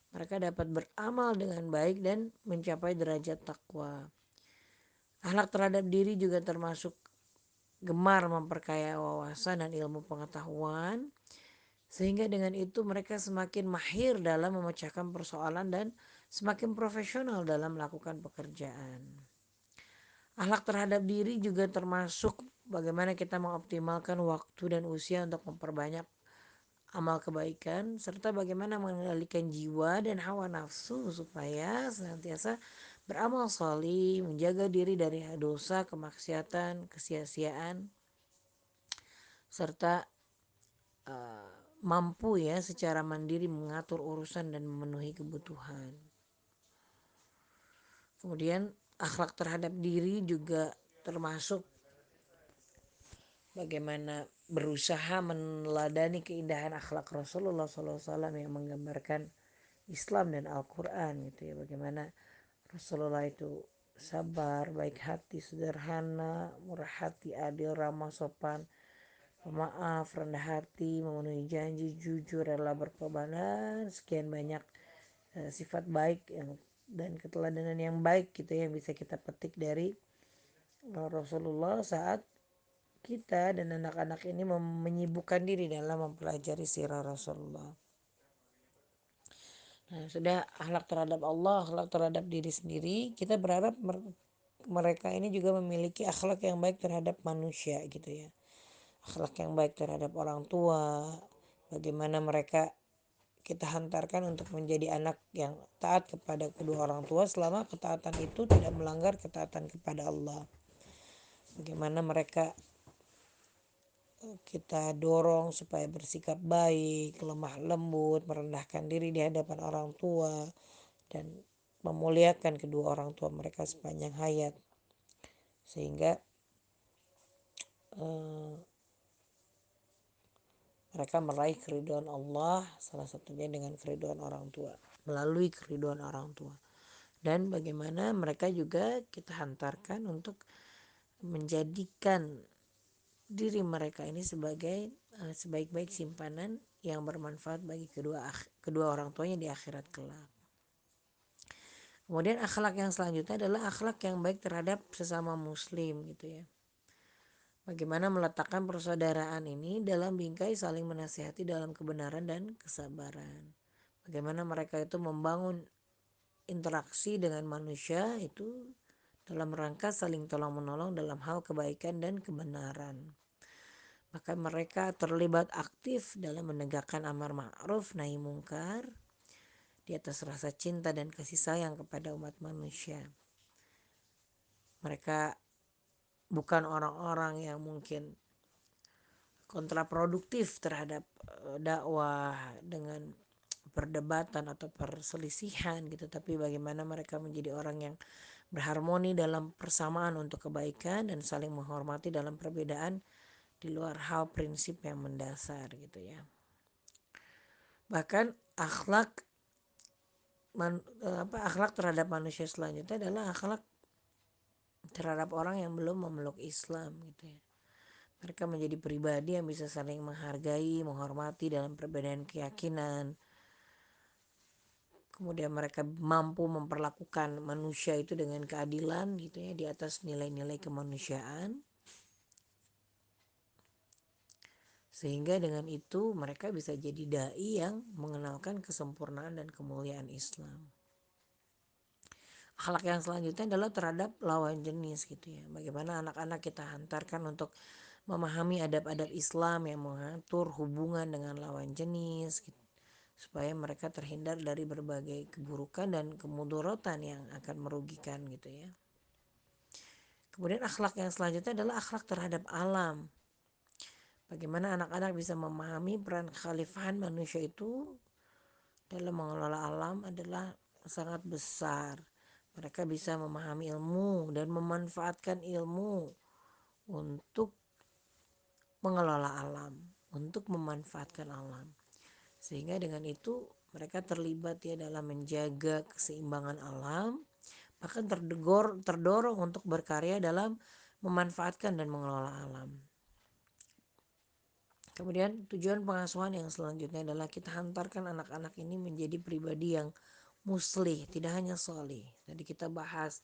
[SPEAKER 1] mereka dapat beramal dengan baik dan mencapai derajat takwa. Akhlak terhadap diri juga termasuk gemar memperkaya wawasan dan ilmu pengetahuan, sehingga dengan itu mereka semakin mahir dalam memecahkan persoalan dan semakin profesional dalam melakukan pekerjaan. Akhlak terhadap diri juga termasuk bagaimana kita mengoptimalkan waktu dan usia untuk memperbanyak amal kebaikan, serta bagaimana mengendalikan jiwa dan hawa nafsu supaya senantiasa beramal sholih, menjaga diri dari dosa, kemaksiatan, kesia-siaan, serta mampu ya secara mandiri mengatur urusan dan memenuhi kebutuhan. Kemudian akhlak terhadap diri juga termasuk bagaimana berusaha meneladani keindahan akhlak Rasulullah SAW yang menggambarkan Islam dan Al-Quran gitu ya. Bagaimana Rasulullah itu sabar, baik hati, sederhana, murah hati, adil, ramah, sopan, pemaaf, rendah hati, memenuhi janji, jujur, rela berkorban, sekian banyak sifat baik dan keteladanan yang baik gitu ya, yang bisa kita petik dari Rasulullah saat kita dan anak-anak ini menyibukkan diri dalam mempelajari sirah Rasulullah. Nah, sudah akhlak terhadap Allah, akhlak terhadap diri sendiri, kita berharap mereka ini juga memiliki akhlak yang baik terhadap manusia gitu ya. Akhlak yang baik terhadap orang tua, bagaimana mereka kita hantarkan untuk menjadi anak yang taat kepada kedua orang tua selama ketaatan itu tidak melanggar ketaatan kepada Allah. Bagaimana mereka kita dorong supaya bersikap baik, lemah lembut, merendahkan diri di hadapan orang tua, dan memuliakan kedua orang tua mereka sepanjang hayat, sehingga mereka meraih keridhaan Allah, salah satunya dengan keridhaan orang tua, melalui keridhaan orang tua. Dan bagaimana mereka juga kita hantarkan untuk menjadikan diri mereka ini sebagai sebaik-baik simpanan yang bermanfaat bagi kedua orang tuanya di akhirat kelak. Kemudian akhlak yang selanjutnya adalah akhlak yang baik terhadap sesama muslim gitu ya. Bagaimana meletakkan persaudaraan ini dalam bingkai saling menasihati dalam kebenaran dan kesabaran. Bagaimana mereka itu membangun interaksi dengan manusia itu dalam rangka saling tolong menolong dalam hal kebaikan dan kebenaran. Bahkan mereka terlibat aktif dalam menegakkan amar ma'ruf nahi mungkar di atas rasa cinta dan kasih sayang kepada umat manusia. Mereka bukan orang-orang yang mungkin kontraproduktif terhadap dakwah dengan perdebatan atau perselisihan gitu, tapi bagaimana mereka menjadi orang yang berharmoni dalam persamaan untuk kebaikan dan saling menghormati dalam perbedaan di luar hal prinsip yang mendasar gitu ya. Bahkan akhlak terhadap manusia selanjutnya adalah akhlak terhadap orang yang belum memeluk Islam gitu ya. Mereka menjadi pribadi yang bisa saling menghargai, menghormati dalam perbedaan keyakinan. Kemudian mereka mampu memperlakukan manusia itu dengan keadilan gitu ya, di atas nilai-nilai kemanusiaan. Sehingga dengan itu mereka bisa jadi dai yang mengenalkan kesempurnaan dan kemuliaan Islam. Akhlak yang selanjutnya adalah terhadap lawan jenis gitu ya. Bagaimana anak-anak kita hantarkan untuk memahami adab-adab Islam yang mengatur hubungan dengan lawan jenis gitu. supaya mereka terhindar dari berbagai keburukan dan kemudorotan yang akan merugikan gitu ya. Kemudian akhlak yang selanjutnya adalah akhlak terhadap alam. Bagaimana anak-anak bisa memahami peran kekhalifahan manusia itu dalam mengelola alam adalah sangat besar. Mereka bisa memahami ilmu dan memanfaatkan ilmu untuk mengelola alam, untuk memanfaatkan alam. Sehingga dengan itu mereka terlibat ya dalam menjaga keseimbangan alam, bahkan terdorong untuk berkarya dalam memanfaatkan dan mengelola alam. Kemudian tujuan pengasuhan yang selanjutnya adalah kita hantarkan anak-anak ini menjadi pribadi yang muslih, tidak hanya solih. Tadi kita bahas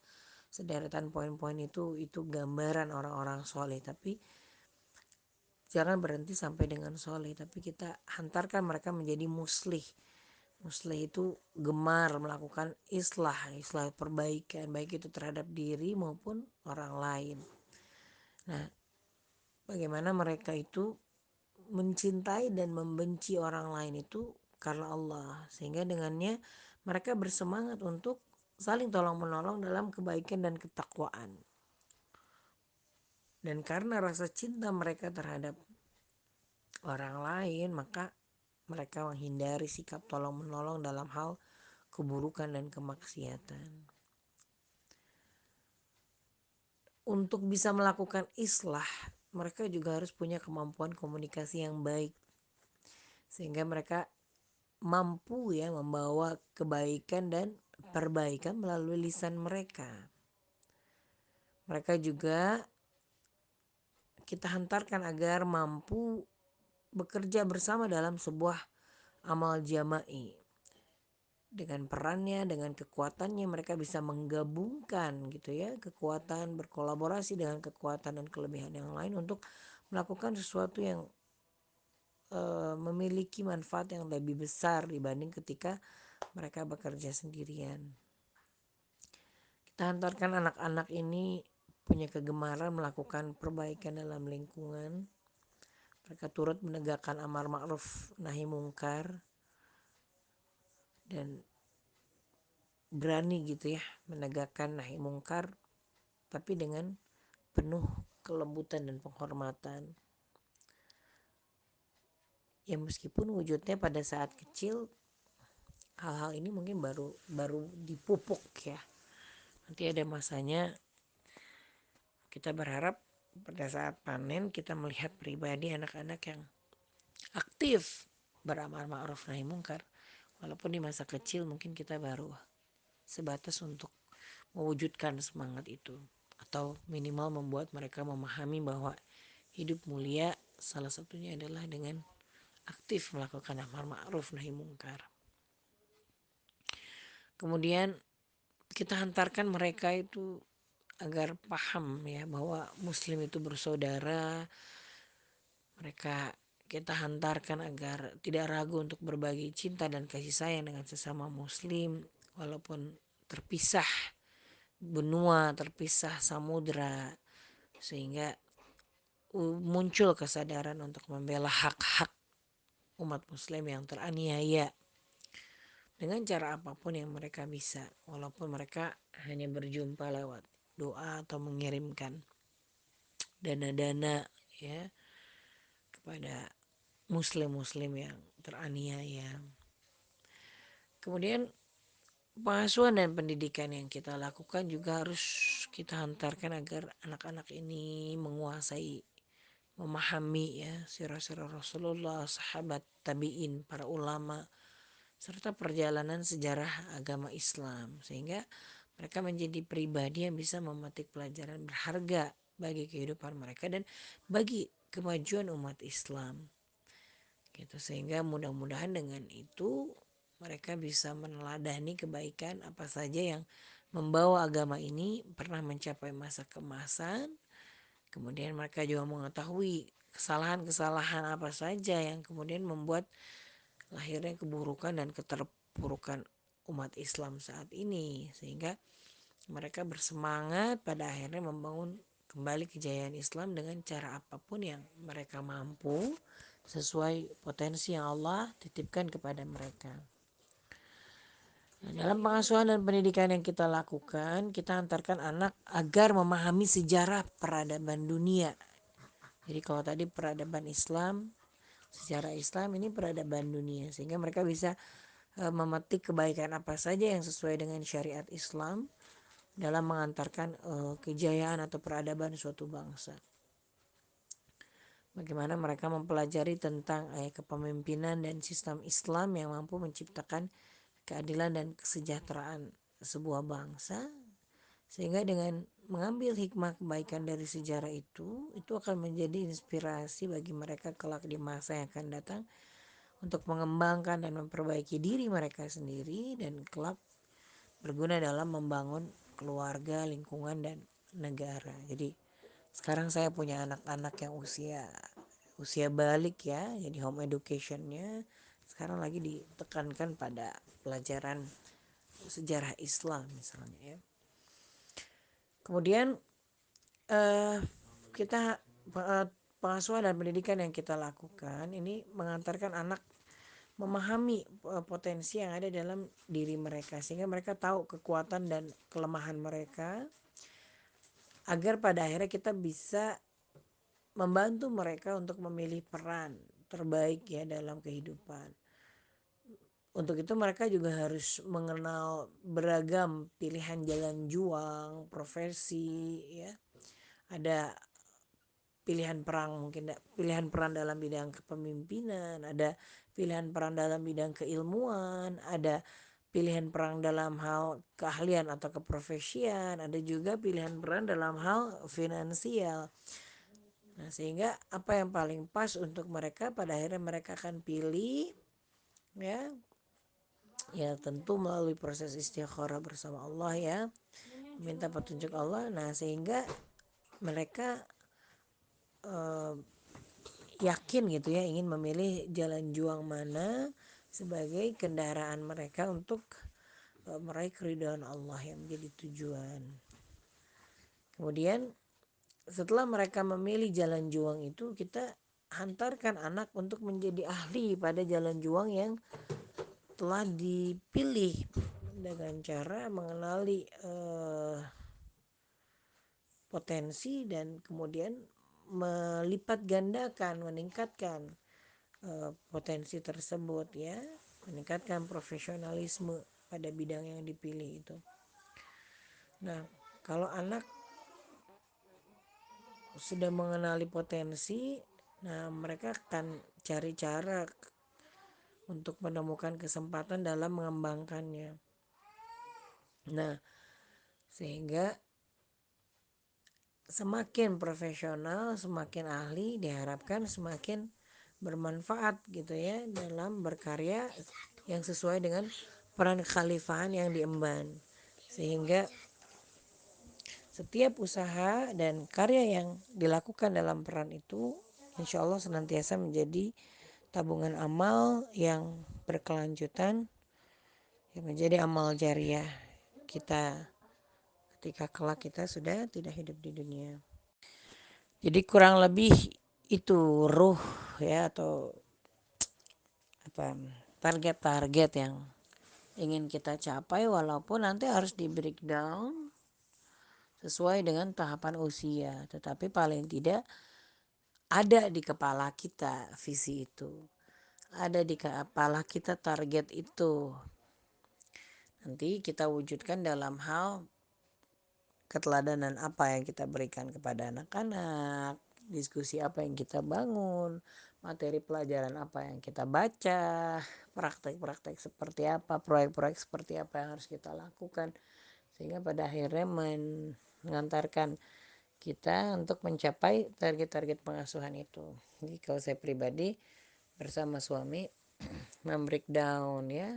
[SPEAKER 1] sederetan poin-poin itu gambaran orang-orang solih, tapi jangan berhenti sampai dengan solih, tapi kita hantarkan mereka menjadi muslih. Muslih itu gemar melakukan islah perbaikan, baik itu terhadap diri maupun orang lain. Nah, bagaimana mereka itu mencintai dan membenci orang lain itu karena Allah, sehingga dengannya mereka bersemangat untuk saling tolong menolong dalam kebaikan dan ketakwaan. Dan karena rasa cinta mereka terhadap orang lain, maka mereka menghindari sikap tolong menolong dalam hal keburukan dan kemaksiatan. Untuk bisa melakukan islah, mereka juga harus punya kemampuan komunikasi yang baik, sehingga mereka mampu ya membawa kebaikan dan perbaikan melalui lisan mereka. Mereka juga kita hantarkan agar mampu bekerja bersama dalam sebuah amal jama'i. Dengan perannya, dengan kekuatannya mereka bisa menggabungkan gitu ya, kekuatan berkolaborasi dengan kekuatan dan kelebihan yang lain untuk melakukan sesuatu yang memiliki manfaat yang lebih besar dibanding ketika mereka bekerja sendirian. Kita hantarkan anak-anak ini punya kegemaran melakukan perbaikan dalam lingkungan. Mereka turut menegakkan amar ma'ruf nahi mungkar dan berani gitu ya menegakkan nahi mungkar, tapi dengan penuh kelembutan dan penghormatan. Ya meskipun wujudnya pada saat kecil hal-hal ini mungkin baru dipupuk ya. Nanti ada masanya kita berharap pada saat panen kita melihat pribadi anak-anak yang aktif beramar ma'ruf nahi mungkar. Walaupun di masa kecil mungkin kita baru sebatas untuk mewujudkan semangat itu, atau minimal membuat mereka memahami bahwa hidup mulia salah satunya adalah dengan aktif melakukan amar ma'ruf nahi mungkar. Kemudian kita hantarkan mereka itu agar paham ya bahwa muslim itu bersaudara. Mereka kita hantarkan agar tidak ragu untuk berbagi cinta dan kasih sayang dengan sesama muslim walaupun terpisah benua, terpisah samudra, sehingga muncul kesadaran untuk membela hak-hak umat muslim yang teraniaya dengan cara apapun yang mereka bisa, walaupun mereka hanya berjumpa lewat doa atau mengirimkan dana-dana ya kepada muslim-muslim yang teraniaya. Kemudian pengasuhan dan pendidikan yang kita lakukan juga harus kita hantarkan agar anak-anak ini menguasai, memahami ya sirah-sirah Rasulullah, sahabat, tabi'in, para ulama, serta perjalanan sejarah agama Islam, sehingga mereka menjadi pribadi yang bisa memetik pelajaran berharga bagi kehidupan mereka dan bagi kemajuan umat Islam gitu. Sehingga mudah-mudahan dengan itu mereka bisa meneladani kebaikan apa saja yang membawa agama ini pernah mencapai masa kemasan. Kemudian mereka juga mengetahui kesalahan-kesalahan apa saja yang kemudian membuat lahirnya keburukan dan keterpurukan umat Islam saat ini, sehingga mereka bersemangat pada akhirnya membangun kembali kejayaan Islam dengan cara apapun yang mereka mampu, sesuai potensi yang Allah titipkan kepada mereka. Nah, dalam pengasuhan dan pendidikan yang kita lakukan, kita antarkan anak agar memahami sejarah peradaban dunia. Jadi kalau tadi peradaban Islam, sejarah Islam, ini peradaban dunia, sehingga mereka bisa memetik kebaikan apa saja yang sesuai dengan syariat Islam dalam mengantarkan kejayaan atau peradaban suatu bangsa. Bagaimana mereka mempelajari tentang kepemimpinan dan sistem Islam yang mampu menciptakan keadilan dan kesejahteraan sebuah bangsa, sehingga dengan mengambil hikmah kebaikan dari sejarah itu akan menjadi inspirasi bagi mereka kelak di masa yang akan datang untuk mengembangkan dan memperbaiki diri mereka sendiri dan kelak berguna dalam membangun keluarga, lingkungan, dan negara. Jadi sekarang saya punya anak-anak yang usia balik ya, jadi home educationnya sekarang lagi ditekankan pada pelajaran sejarah Islam misalnya ya. Kemudian kita pengasuhan dan pendidikan yang kita lakukan ini mengantarkan anak memahami potensi yang ada dalam diri mereka, sehingga mereka tahu kekuatan dan kelemahan mereka, agar pada akhirnya kita bisa membantu mereka untuk memilih peran terbaik ya dalam kehidupan. Untuk itu mereka juga harus mengenal beragam pilihan jalan juang, profesi ya. Ada pilihan perang, mungkin pilihan peran dalam bidang kepemimpinan, ada pilihan peran dalam bidang keilmuan, ada pilihan peran dalam hal keahlian atau keprofesian, ada juga pilihan peran dalam hal finansial. Nah, sehingga apa yang paling pas untuk mereka pada akhirnya mereka akan pilih ya. Ya tentu melalui proses istikharah bersama Allah ya, minta petunjuk Allah. Nah sehingga mereka yakin gitu ya, ingin memilih jalan juang mana sebagai kendaraan mereka untuk meraih keridhaan Allah yang menjadi tujuan. Kemudian setelah mereka memilih jalan juang itu, kita hantarkan anak untuk menjadi ahli pada jalan juang yang telah dipilih dengan cara mengenali potensi dan kemudian melipat gandakan, meningkatkan potensi tersebut ya, meningkatkan profesionalisme pada bidang yang dipilih itu. Nah, kalau anak sudah mengenali potensi, nah mereka akan cari cara untuk menemukan kesempatan dalam mengembangkannya. Nah, sehingga semakin profesional, semakin ahli, diharapkan semakin bermanfaat gitu ya dalam berkarya yang sesuai dengan peran kekhalifahan yang diemban, sehingga setiap usaha dan karya yang dilakukan dalam peran itu insya Allah senantiasa menjadi tabungan amal yang berkelanjutan, yang menjadi amal jariah kita ketika kelak kita sudah tidak hidup di dunia. Jadi kurang lebih itu ruh ya, atau apa, target-target yang ingin kita capai, walaupun nanti harus di breakdown sesuai dengan tahapan usia, tetapi paling tidak ada di kepala kita visi itu, ada di kepala kita target itu. Nanti kita wujudkan dalam hal keteladanan apa yang kita berikan kepada anak-anak, diskusi apa yang kita bangun, materi pelajaran apa yang kita baca, praktek-praktek seperti apa, proyek-proyek seperti apa yang harus kita lakukan, sehingga pada akhirnya mengantarkan kita untuk mencapai target-target pengasuhan itu. Jadi kalau saya pribadi bersama suami membreakdown ya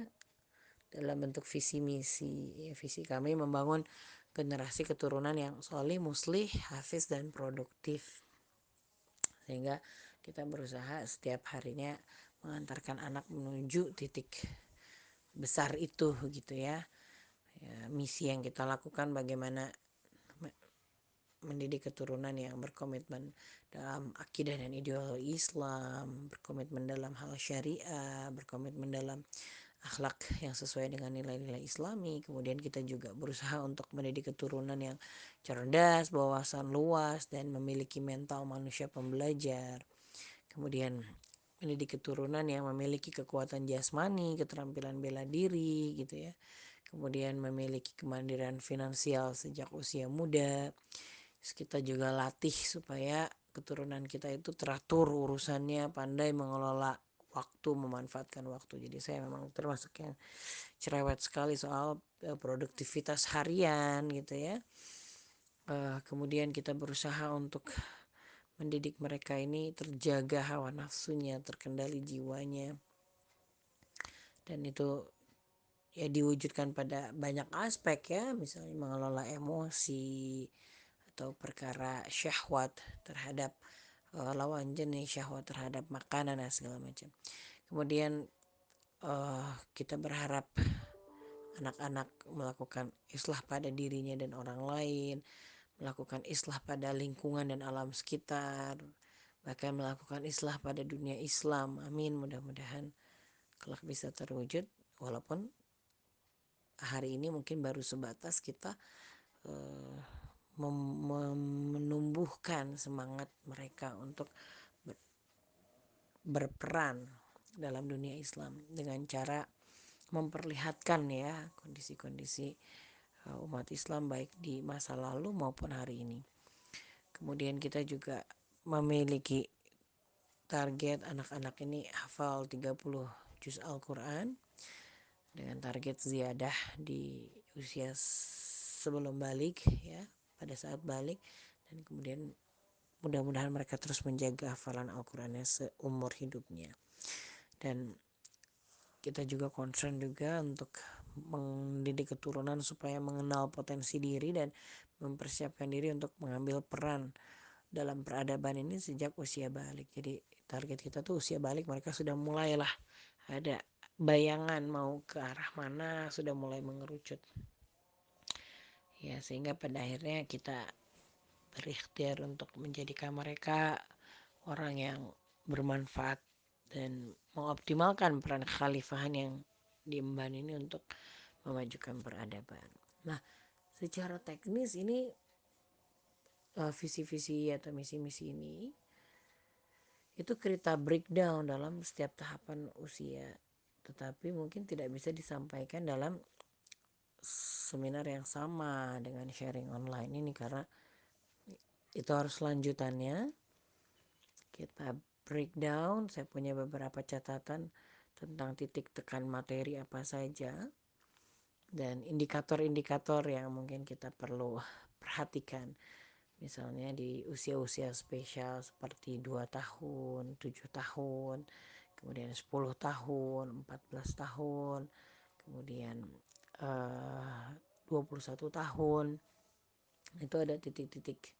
[SPEAKER 1] dalam bentuk visi misi. Visi kami membangun generasi keturunan yang solih, muslih, hafiz, dan produktif. Sehingga kita berusaha setiap harinya mengantarkan anak menuju titik besar itu gitu ya. Misi yang kita lakukan bagaimana mendidik keturunan yang berkomitmen dalam akidah dan ideologi Islam, berkomitmen dalam hal syariah, berkomitmen dalam akhlak yang sesuai dengan nilai-nilai Islami. Kemudian kita juga berusaha untuk mendidik keturunan yang cerdas, berwawasan luas, dan memiliki mental manusia pembelajar. Kemudian mendidik keturunan yang memiliki kekuatan jasmani, keterampilan bela diri gitu ya. Kemudian memiliki kemandirian finansial sejak usia muda. Terus kita juga latih supaya keturunan kita itu teratur urusannya, pandai mengelola waktu, memanfaatkan waktu. Jadi saya memang termasuk yang cerewet sekali soal produktivitas harian gitu ya. Kemudian kita berusaha untuk mendidik mereka ini terjaga hawa nafsunya, terkendali jiwanya, dan itu ya diwujudkan pada banyak aspek ya, misalnya mengelola emosi atau perkara syahwat terhadap lawan jenis, syahwat terhadap makanan dan segala macam. Kemudian kita berharap anak-anak melakukan islah pada dirinya dan orang lain, melakukan islah pada lingkungan dan alam sekitar, bahkan melakukan islah pada dunia Islam. Amin, mudah-mudahan kelak bisa terwujud, walaupun hari ini mungkin baru sebatas kita menumbuhkan semangat mereka untuk berperan dalam dunia Islam dengan cara memperlihatkan ya kondisi-kondisi umat Islam baik di masa lalu maupun hari ini. Kemudian kita juga memiliki target anak-anak ini hafal 30 juz Al-Quran dengan target ziyadah di usia sebelum balik ya, pada saat balik, dan kemudian mudah-mudahan mereka terus menjaga hafalan Al-Qurannya seumur hidupnya. Dan kita juga concern juga untuk mendidik keturunan supaya mengenal potensi diri dan mempersiapkan diri untuk mengambil peran dalam peradaban ini sejak usia balik. Jadi target kita tuh usia balik mereka sudah mulailah ada bayangan mau ke arah mana, sudah mulai mengerucut ya, sehingga pada akhirnya kita berikhtiar untuk menjadikan mereka orang yang bermanfaat dan mengoptimalkan peran kekhalifahan yang diemban ini untuk memajukan peradaban. Nah, secara teknis ini visi-visi atau misi-misi ini itu kita breakdown dalam setiap tahapan usia, tetapi mungkin tidak bisa disampaikan dalam seminar yang sama dengan sharing online ini karena itu harus lanjutannya. Kita breakdown, saya punya beberapa catatan tentang titik tekan materi apa saja dan indikator-indikator yang mungkin kita perlu perhatikan. Misalnya di usia-usia spesial seperti 2 tahun, 7 tahun, kemudian 10 tahun, 14 tahun, kemudian 21 tahun. Itu ada titik-titik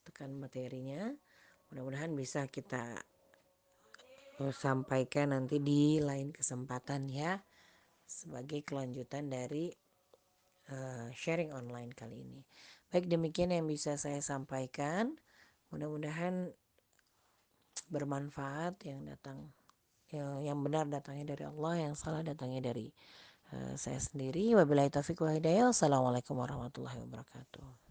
[SPEAKER 1] tekan materinya. Mudah-mudahan bisa kita sampaikan nanti di lain kesempatan ya, sebagai kelanjutan dari sharing online kali ini. Baik, demikian yang bisa saya sampaikan. Mudah-mudahan bermanfaat, yang benar datangnya dari Allah, yang salah datangnya dari saya sendiri. Wabillahi taufiq wal hidayah. Wassalamualaikum warahmatullahi wabarakatuh.